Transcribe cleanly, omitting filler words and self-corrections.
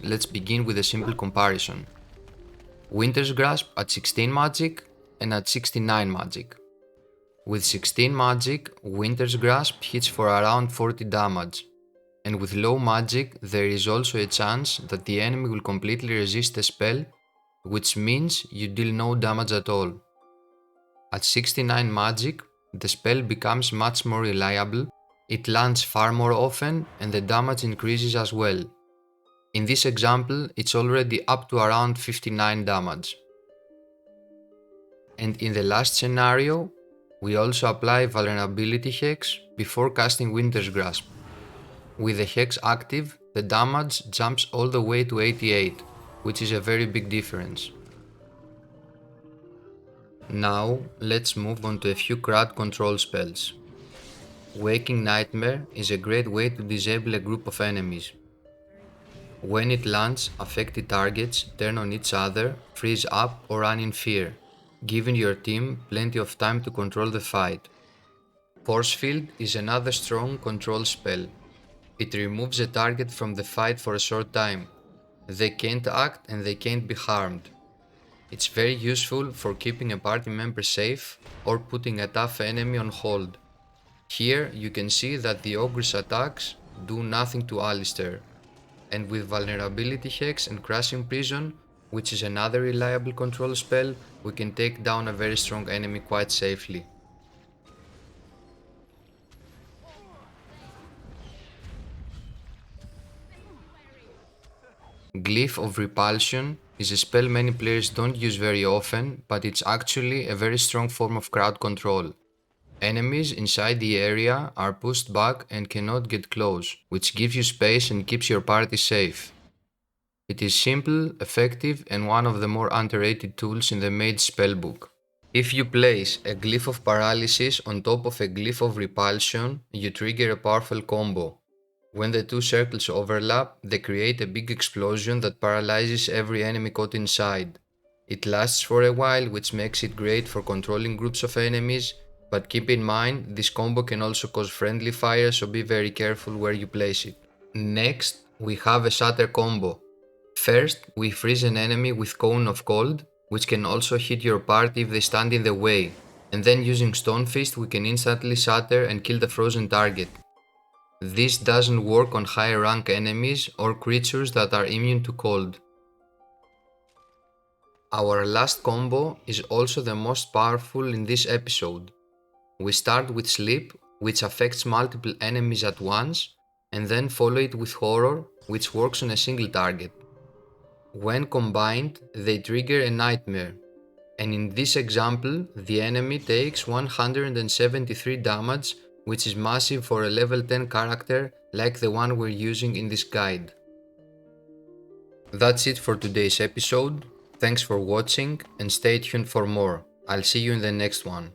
let's begin with a simple comparison. Winter's Grasp at 16 magic and at 69 magic. With 16 magic, Winter's Grasp hits for around 40 damage, and with low magic there is also a chance that the enemy will completely resist a spell, which means you deal no damage at all. At 69 magic, the spell becomes much more reliable, it lands far more often and the damage increases as well. In this example, it's already up to around 59 damage. And in the last scenario, we also apply Vulnerability Hex before casting Winter's Grasp. With the Hex active, the damage jumps all the way to 88, which is a very big difference. Now, let's move on to a few crowd control spells. Waking Nightmare is a great way to disable a group of enemies. When it lands, affected targets turn on each other, freeze up or run in fear, giving your team plenty of time to control the fight. Force Field is another strong control spell. It removes a target from the fight for a short time. They can't act and they can't be harmed. It's very useful for keeping a party member safe or putting a tough enemy on hold. Here you can see that the Ogre's attacks do nothing to Alistair, and with Vulnerability Hex and Crushing Prison, which is another reliable control spell, we can take down a very strong enemy quite safely. Glyph of Repulsion is a spell many players don't use very often, but it's actually a very strong form of crowd control. Enemies inside the area are pushed back and cannot get close, which gives you space and keeps your party safe. It is simple, effective, and one of the more underrated tools in the Mage spellbook. If you place a Glyph of Paralysis on top of a Glyph of Repulsion, you trigger a powerful combo. When the two circles overlap, they create a big explosion that paralyzes every enemy caught inside. It lasts for a while, which makes it great for controlling groups of enemies, but keep in mind this combo can also cause friendly fire, so be very careful where you place it. Next, we have a Shatter combo. First, we freeze an enemy with Cone of Cold, which can also hit your party if they stand in the way, and then using Stonefist we can instantly shatter and kill the frozen target. This doesn't work on higher rank enemies or creatures that are immune to cold. Our last combo is also the most powerful in this episode. We start with Sleep, which affects multiple enemies at once, and then follow it with Horror, which works on a single target. When combined, they trigger a Nightmare, and in this example, the enemy takes 173 damage, which is massive for a level 10 character like the one we're using in this guide. That's it for today's episode. Thanks for watching and stay tuned for more. I'll see you in the next one.